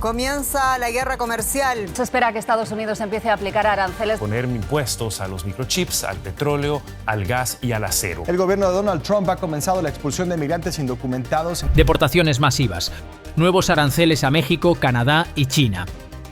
Comienza la guerra comercial. Se espera que Estados Unidos empiece a aplicar aranceles. Poner impuestos a los microchips, al petróleo, al gas y al acero. El gobierno de Donald Trump ha comenzado la expulsión de migrantes indocumentados. Deportaciones masivas. Nuevos aranceles a México, Canadá y China.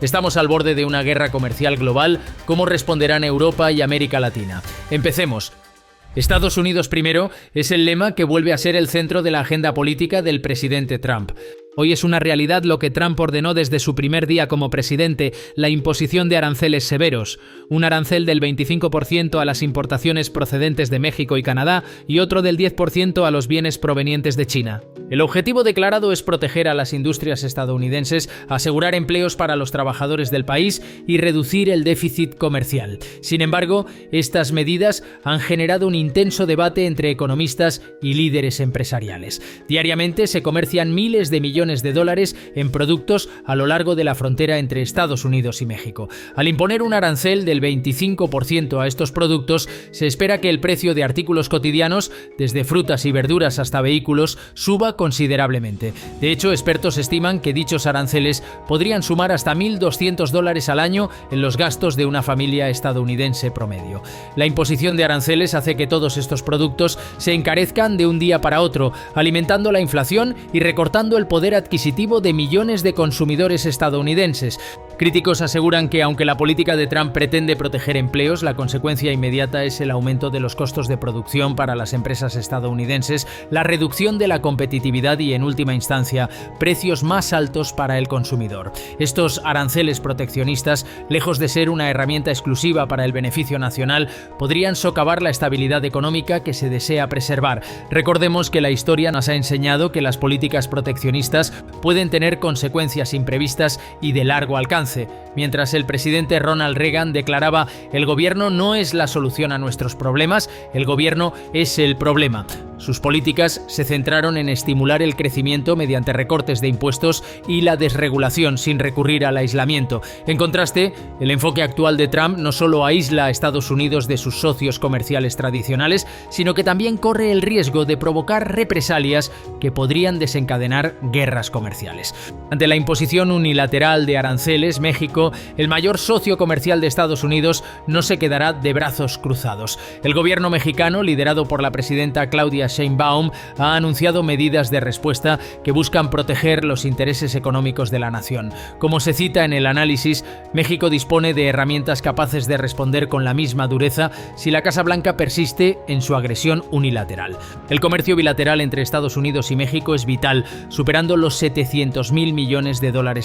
Estamos al borde de una guerra comercial global. ¿Cómo responderán Europa y América Latina? Empecemos. Estados Unidos primero es el lema que vuelve a ser el centro de la agenda política del presidente Trump. Hoy es una realidad lo que Trump ordenó desde su primer día como presidente, la imposición de aranceles severos. Un arancel del 25% a las importaciones procedentes de México y Canadá y otro del 10% a los bienes provenientes de China. El objetivo declarado es proteger a las industrias estadounidenses, asegurar empleos para los trabajadores del país y reducir el déficit comercial. Sin embargo, estas medidas han generado un intenso debate entre economistas y líderes empresariales. Diariamente se comercian miles de millones de dólares en productos a lo largo de la frontera entre Estados Unidos y México. Al imponer un arancel del 25% a estos productos, se espera que el precio de artículos cotidianos, desde frutas y verduras hasta vehículos, suba considerablemente. De hecho, expertos estiman que dichos aranceles podrían sumar hasta $1.200 al año en los gastos de una familia estadounidense promedio. La imposición de aranceles hace que todos estos productos se encarezcan de un día para otro, alimentando la inflación y recortando el poder adquisitivo de millones de consumidores estadounidenses. Críticos aseguran que aunque la política de Trump pretende proteger empleos, la consecuencia inmediata es el aumento de los costos de producción para las empresas estadounidenses, la reducción de la competitividad y, en última instancia, precios más altos para el consumidor. Estos aranceles proteccionistas, lejos de ser una herramienta exclusiva para el beneficio nacional, podrían socavar la estabilidad económica que se desea preservar. Recordemos que la historia nos ha enseñado que las políticas proteccionistas pueden tener consecuencias imprevistas y de largo alcance. Mientras el presidente Ronald Reagan declaraba: el gobierno no es la solución a nuestros problemas, el gobierno es el problema. Sus políticas se centraron en estimular el crecimiento mediante recortes de impuestos y la desregulación sin recurrir al aislamiento. En contraste, el enfoque actual de Trump no solo aísla a Estados Unidos de sus socios comerciales tradicionales, sino que también corre el riesgo de provocar represalias que podrían desencadenar guerras comerciales. Ante la imposición unilateral de aranceles, México, el mayor socio comercial de Estados Unidos, no se quedará de brazos cruzados. El gobierno mexicano, liderado por la presidenta Claudia Sheinbaum, ha anunciado medidas de respuesta que buscan proteger los intereses económicos de la nación. Como se cita en el análisis, México dispone de herramientas capaces de responder con la misma dureza si la Casa Blanca persiste en su agresión unilateral. El comercio bilateral entre Estados Unidos y México es vital, superando los $700.000 millones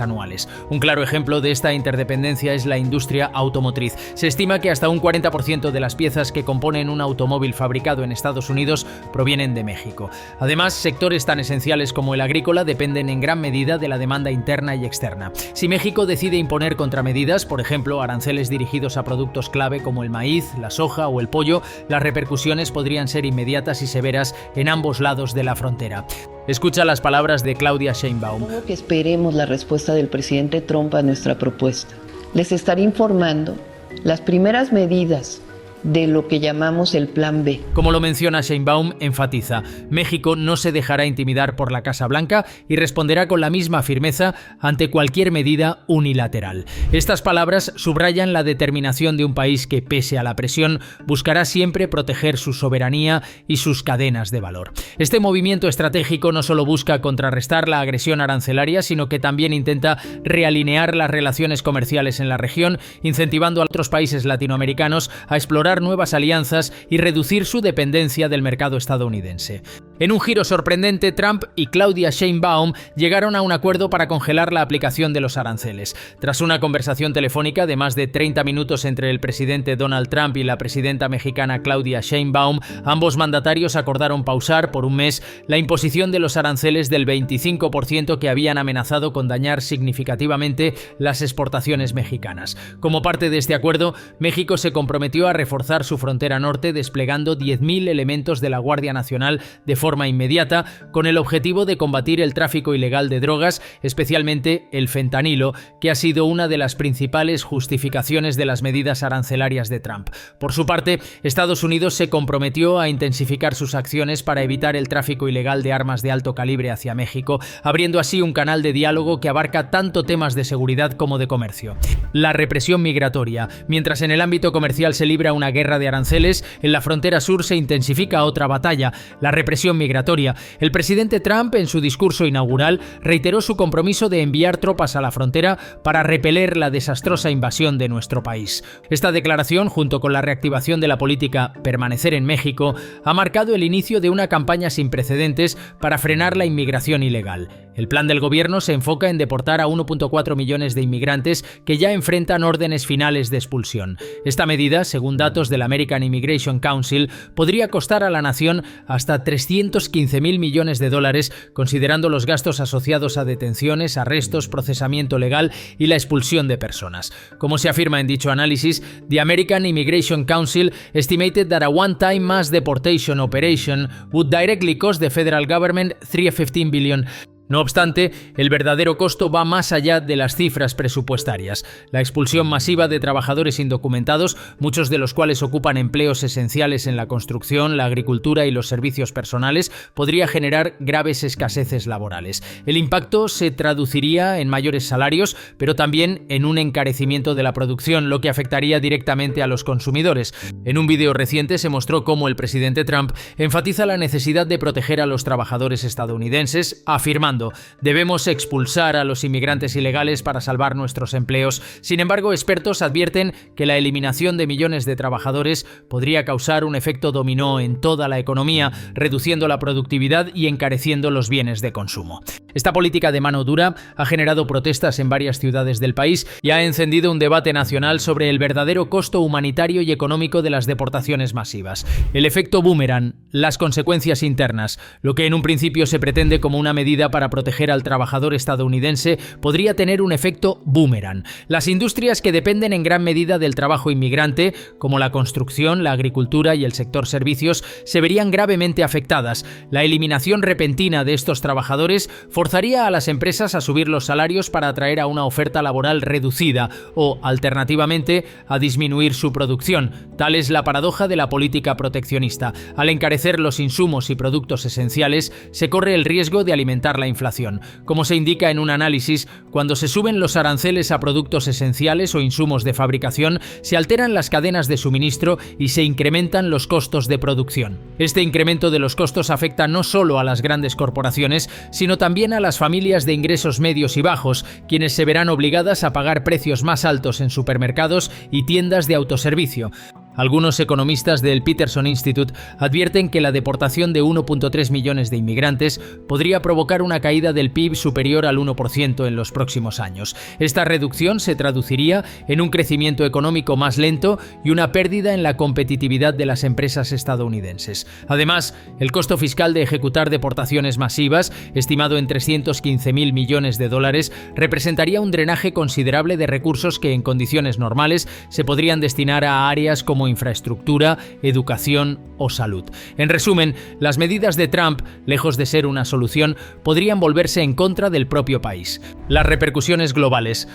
anuales. Un claro ejemplo de esta interdependencia es la industria automotriz. Se estima que hasta un 40% de las piezas que componen un automóvil fabricado en Estados Unidos provienen de México. Además, sectores tan esenciales como el agrícola dependen en gran medida de la demanda interna y externa. Si México decide imponer contramedidas, por ejemplo, aranceles dirigidos a productos clave como el maíz, la soja o el pollo, las repercusiones podrían ser inmediatas y severas en ambos lados de la frontera. Escucha las palabras de Claudia Sheinbaum. Supongo que esperemos la respuesta del presidente Trump a nuestra propuesta. Les estaré informando las primeras medidas de lo que llamamos el Plan B. Como lo menciona Sheinbaum, enfatiza: México no se dejará intimidar por la Casa Blanca y responderá con la misma firmeza ante cualquier medida unilateral. Estas palabras subrayan la determinación de un país que, pese a la presión, buscará siempre proteger su soberanía y sus cadenas de valor. Este movimiento estratégico no solo busca contrarrestar la agresión arancelaria, sino que también intenta realinear las relaciones comerciales en la región, incentivando a otros países latinoamericanos a explorar nuevas alianzas y reducir su dependencia del mercado estadounidense. En un giro sorprendente, Trump y Claudia Sheinbaum llegaron a un acuerdo para congelar la aplicación de los aranceles. Tras una conversación telefónica de más de 30 minutos entre el presidente Donald Trump y la presidenta mexicana Claudia Sheinbaum, ambos mandatarios acordaron pausar por un mes la imposición de los aranceles del 25% que habían amenazado con dañar significativamente las exportaciones mexicanas. Como parte de este acuerdo, México se comprometió a reforzar su frontera norte desplegando 10.000 elementos de la Guardia Nacional de forma forma inmediata, con el objetivo de combatir el tráfico ilegal de drogas, especialmente el fentanilo, que ha sido una de las principales justificaciones de las medidas arancelarias de Trump. Por su parte, Estados Unidos se comprometió a intensificar sus acciones para evitar el tráfico ilegal de armas de alto calibre hacia México, abriendo así un canal de diálogo que abarca tanto temas de seguridad como de comercio. La represión migratoria. Mientras en el ámbito comercial se libra una guerra de aranceles, en la frontera sur se intensifica otra batalla, la represión migratoria. El presidente Trump, en su discurso inaugural, reiteró su compromiso de enviar tropas a la frontera para repeler la desastrosa invasión de nuestro país. Esta declaración, junto con la reactivación de la política Permanecer en México, ha marcado el inicio de una campaña sin precedentes para frenar la inmigración ilegal. El plan del gobierno se enfoca en deportar a 1,4 millones de inmigrantes que ya enfrentan órdenes finales de expulsión. Esta medida, según datos del American Immigration Council, podría costar a la nación hasta 315.000 millones de dólares, considerando los gastos asociados a detenciones, arrestos, procesamiento legal y la expulsión de personas. Como se afirma en dicho análisis, the American Immigration Council estimated that a one-time mass deportation operation would directly cost the federal government $315 billion. No obstante, el verdadero costo va más allá de las cifras presupuestarias. La expulsión masiva de trabajadores indocumentados, muchos de los cuales ocupan empleos esenciales en la construcción, la agricultura y los servicios personales, podría generar graves escaseces laborales. El impacto se traduciría en mayores salarios, pero también en un encarecimiento de la producción, lo que afectaría directamente a los consumidores. En un vídeo reciente se mostró cómo el presidente Trump enfatiza la necesidad de proteger a los trabajadores estadounidenses, afirmando: debemos expulsar a los inmigrantes ilegales para salvar nuestros empleos. Sin embargo, expertos advierten que la eliminación de millones de trabajadores podría causar un efecto dominó en toda la economía, reduciendo la productividad y encareciendo los bienes de consumo. Esta política de mano dura ha generado protestas en varias ciudades del país y ha encendido un debate nacional sobre el verdadero costo humanitario y económico de las deportaciones masivas. El efecto boomerang, las consecuencias internas, lo que en un principio se pretende como una medida para proteger al trabajador estadounidense, podría tener un efecto boomerang. Las industrias que dependen en gran medida del trabajo inmigrante, como la construcción, la agricultura y el sector servicios, se verían gravemente afectadas. La eliminación repentina de estos trabajadores forzaría a las empresas a subir los salarios para atraer a una oferta laboral reducida o, alternativamente, a disminuir su producción. Tal es la paradoja de la política proteccionista. Al encarecer los insumos y productos esenciales, se corre el riesgo de alimentar la inflación. Como se indica en un análisis, cuando se suben los aranceles a productos esenciales o insumos de fabricación, se alteran las cadenas de suministro y se incrementan los costos de producción. Este incremento de los costos afecta no solo a las grandes corporaciones, sino también a las familias de ingresos medios y bajos, quienes se verán obligadas a pagar precios más altos en supermercados y tiendas de autoservicio. Algunos economistas del Peterson Institute advierten que la deportación de 1,3 millones de inmigrantes podría provocar una caída del PIB superior al 1% en los próximos años. Esta reducción se traduciría en un crecimiento económico más lento y una pérdida en la competitividad de las empresas estadounidenses. Además, el costo fiscal de ejecutar deportaciones masivas, estimado en 315.000 millones de dólares, representaría un drenaje considerable de recursos que en condiciones normales se podrían destinar a áreas como infraestructura, educación o salud. En resumen, las medidas de Trump, lejos de ser una solución, podrían volverse en contra del propio país. Las repercusiones globales.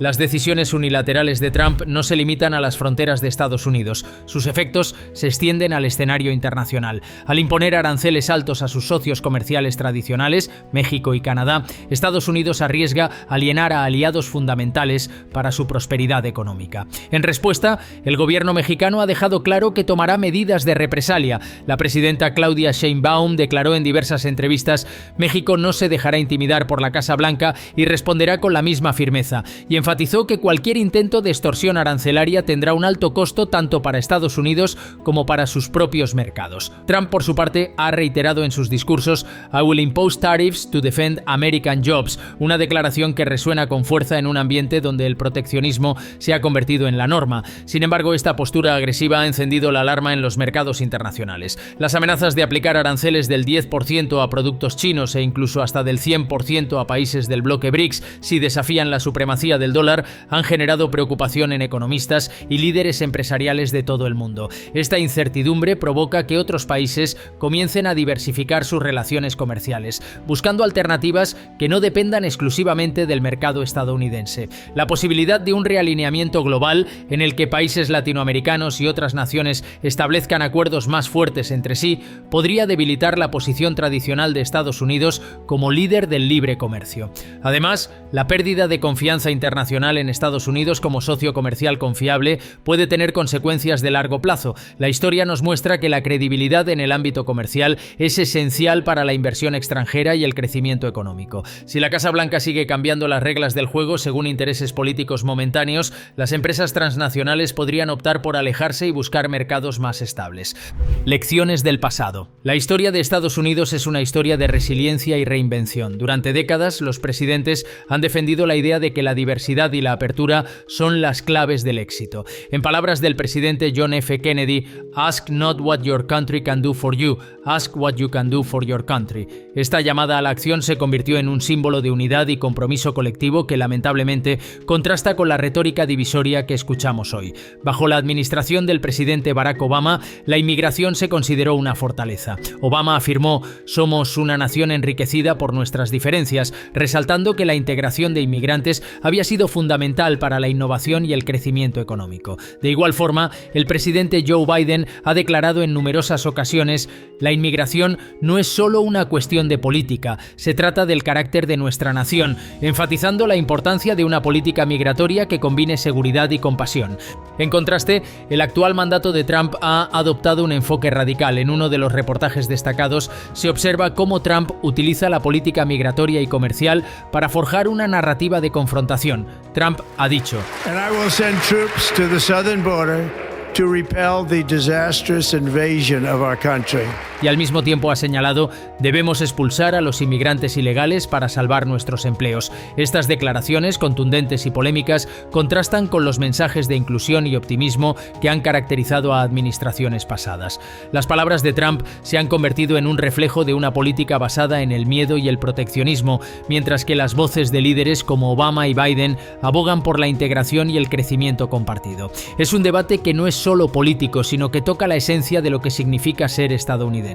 Las decisiones unilaterales de Trump no se limitan a las fronteras de Estados Unidos. Sus efectos se extienden al escenario internacional. Al imponer aranceles altos a sus socios comerciales tradicionales, México y Canadá, Estados Unidos arriesga alienar a aliados fundamentales para su prosperidad económica. En respuesta, el gobierno mexicano ha dejado claro que tomará medidas de represalia. La presidenta Claudia Sheinbaum declaró en diversas entrevistas: México no se dejará intimidar por la Casa Blanca y responderá con la misma firmeza. Y enfatizó que cualquier intento de extorsión arancelaria tendrá un alto costo tanto para Estados Unidos como para sus propios mercados. Trump, por su parte, ha reiterado en sus discursos "I will impose tariffs to defend American jobs", una declaración que resuena con fuerza en un ambiente donde el proteccionismo se ha convertido en la norma. Sin embargo, esta postura agresiva ha encendido la alarma en los mercados internacionales. Las amenazas de aplicar aranceles del 10% a productos chinos e incluso hasta del 100% a países del bloque BRICS si desafían la supremacía del dólar han generado preocupación en economistas y líderes empresariales de todo el mundo. Esta incertidumbre provoca que otros países comiencen a diversificar sus relaciones comerciales, buscando alternativas que no dependan exclusivamente del mercado estadounidense. La posibilidad de un realineamiento global en el que países latinoamericanos y otras naciones establezcan acuerdos más fuertes entre sí podría debilitar la posición tradicional de Estados Unidos como líder del libre comercio. Además, la pérdida de confianza internacional en Estados Unidos como socio comercial confiable puede tener consecuencias de largo plazo. La historia nos muestra que la credibilidad en el ámbito comercial es esencial para la inversión extranjera y el crecimiento económico. Si la Casa Blanca sigue cambiando las reglas del juego según intereses políticos momentáneos, las empresas transnacionales podrían optar por alejarse y buscar mercados más estables. Lecciones del pasado. La historia de Estados Unidos es una historia de resiliencia y reinvención. Durante décadas, los presidentes han defendido la idea de que la diversidad y la apertura son las claves del éxito. En palabras del presidente John F. Kennedy, "Ask not what your country can do for you, ask what you can do for your country". Esta llamada a la acción se convirtió en un símbolo de unidad y compromiso colectivo que lamentablemente contrasta con la retórica divisoria que escuchamos hoy. Bajo la administración del presidente Barack Obama, la inmigración se consideró una fortaleza. Obama afirmó: "Somos una nación enriquecida por nuestras diferencias", resaltando que la integración de inmigrantes había sido fundamental para la innovación y el crecimiento económico. De igual forma, el presidente Joe Biden ha declarado en numerosas ocasiones: "La inmigración no es solo una cuestión de política, se trata del carácter de nuestra nación", enfatizando la importancia de una política migratoria que combine seguridad y compasión. En contraste, el actual mandato de Trump ha adoptado un enfoque radical. En uno de los reportajes destacados se observa cómo Trump utiliza la política migratoria y comercial para forjar una narrativa de confrontación. Trump ha dicho: "And I will send troops to the southern border to repel the disastrous invasion of our country". Y al mismo tiempo ha señalado: "Debemos expulsar a los inmigrantes ilegales para salvar nuestros empleos". Estas declaraciones, contundentes y polémicas, contrastan con los mensajes de inclusión y optimismo que han caracterizado a administraciones pasadas. Las palabras de Trump se han convertido en un reflejo de una política basada en el miedo y el proteccionismo, mientras que las voces de líderes como Obama y Biden abogan por la integración y el crecimiento compartido. Es un debate que no es solo político, sino que toca la esencia de lo que significa ser estadounidense.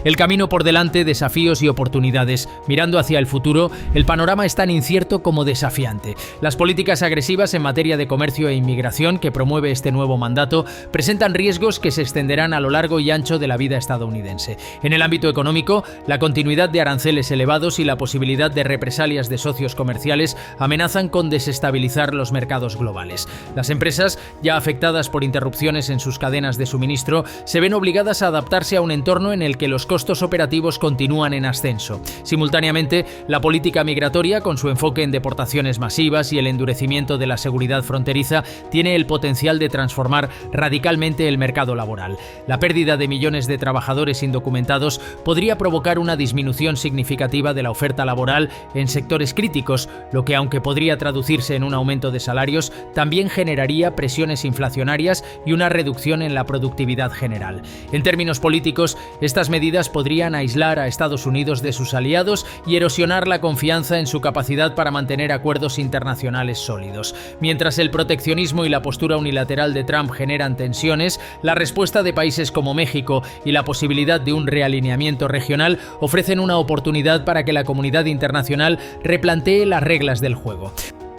El camino por delante, desafíos y oportunidades. Mirando hacia el futuro, el panorama es tan incierto como desafiante. Las políticas agresivas en materia de comercio e inmigración que promueve este nuevo mandato presentan riesgos que se extenderán a lo largo y ancho de la vida estadounidense. En el ámbito económico, la continuidad de aranceles elevados y la posibilidad de represalias de socios comerciales amenazan con desestabilizar los mercados globales. Las empresas, ya afectadas por interrupciones en sus cadenas de suministro, se ven obligadas a adaptarse a un entorno en el que los costos operativos continúan en ascenso. Simultáneamente, la política migratoria, con su enfoque en deportaciones masivas y el endurecimiento de la seguridad fronteriza, tiene el potencial de transformar radicalmente el mercado laboral. La pérdida de millones de trabajadores indocumentados podría provocar una disminución significativa de la oferta laboral en sectores críticos, lo que, aunque podría traducirse en un aumento de salarios, también generaría presiones inflacionarias y una reducción en la productividad general. En términos políticos, estas medidas podrían aislar a Estados Unidos de sus aliados y erosionar la confianza en su capacidad para mantener acuerdos internacionales sólidos. Mientras el proteccionismo y la postura unilateral de Trump generan tensiones, la respuesta de países como México y la posibilidad de un realineamiento regional ofrecen una oportunidad para que la comunidad internacional replantee las reglas del juego.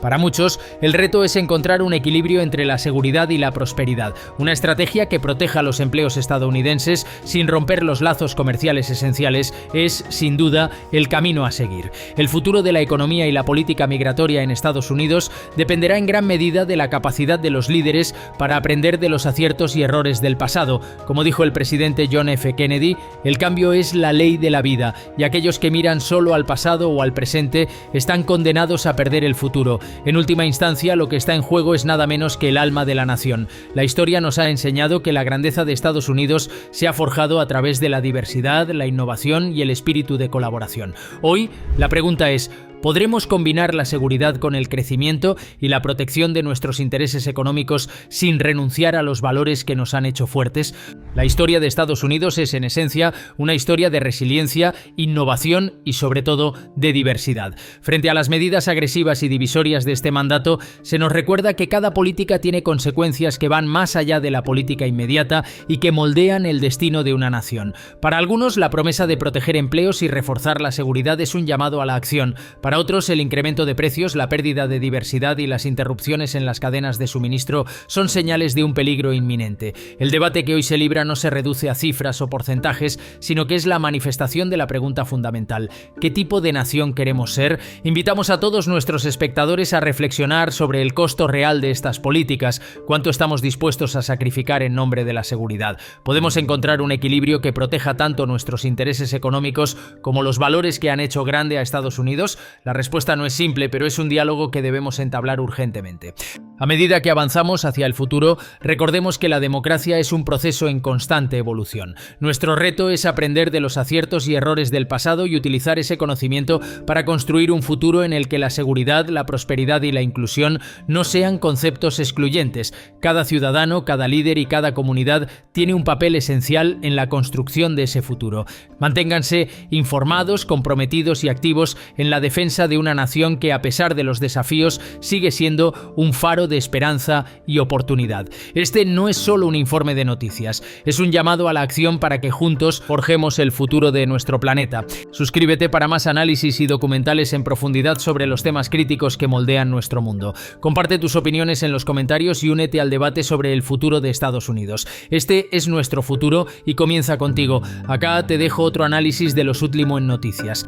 Para muchos, el reto es encontrar un equilibrio entre la seguridad y la prosperidad, una estrategia que proteja los empleos estadounidenses sin romper los lazos comerciales esenciales es, sin duda, el camino a seguir. El futuro de la economía y la política migratoria en Estados Unidos dependerá en gran medida de la capacidad de los líderes para aprender de los aciertos y errores del pasado. Como dijo el presidente John F. Kennedy, el cambio es la ley de la vida, y aquellos que miran solo al pasado o al presente están condenados a perder el futuro. En última instancia, lo que está en juego es nada menos que el alma de la nación. La historia nos ha enseñado que la grandeza de Estados Unidos se ha forjado a través de la diversidad, la innovación y el espíritu de colaboración. Hoy, la pregunta es: ¿Podremos combinar la seguridad con el crecimiento y la protección de nuestros intereses económicos sin renunciar a los valores que nos han hecho fuertes? La historia de Estados Unidos es, en esencia, una historia de resiliencia, innovación y, sobre todo, de diversidad. Frente a las medidas agresivas y divisorias de este mandato, se nos recuerda que cada política tiene consecuencias que van más allá de la política inmediata y que moldean el destino de una nación. Para algunos, la promesa de proteger empleos y reforzar la seguridad es un llamado a la acción. Para otros, el incremento de precios, la pérdida de diversidad y las interrupciones en las cadenas de suministro son señales de un peligro inminente. El debate que hoy se libra no se reduce a cifras o porcentajes, sino que es la manifestación de la pregunta fundamental: ¿qué tipo de nación queremos ser? Invitamos a todos nuestros espectadores a reflexionar sobre el costo real de estas políticas, cuánto estamos dispuestos a sacrificar en nombre de la seguridad. ¿Podemos encontrar un equilibrio que proteja tanto nuestros intereses económicos como los valores que han hecho grande a Estados Unidos? La respuesta no es simple, pero es un diálogo que debemos entablar urgentemente. A medida que avanzamos hacia el futuro, recordemos que la democracia es un proceso en constante evolución. Nuestro reto es aprender de los aciertos y errores del pasado y utilizar ese conocimiento para construir un futuro en el que la seguridad, la prosperidad y la inclusión no sean conceptos excluyentes. Cada ciudadano, cada líder y cada comunidad tiene un papel esencial en la construcción de ese futuro. Manténganse informados, comprometidos y activos en la defensa de una nación que, a pesar de los desafíos, sigue siendo un faro de esperanza y oportunidad. Este no es solo un informe de noticias, es un llamado a la acción para que juntos forjemos el futuro de nuestro planeta. Suscríbete para más análisis y documentales en profundidad sobre los temas críticos que moldean nuestro mundo. Comparte tus opiniones en los comentarios y únete al debate sobre el futuro de Estados Unidos. Este es nuestro futuro y comienza contigo. Acá te dejo otro análisis de lo último en noticias.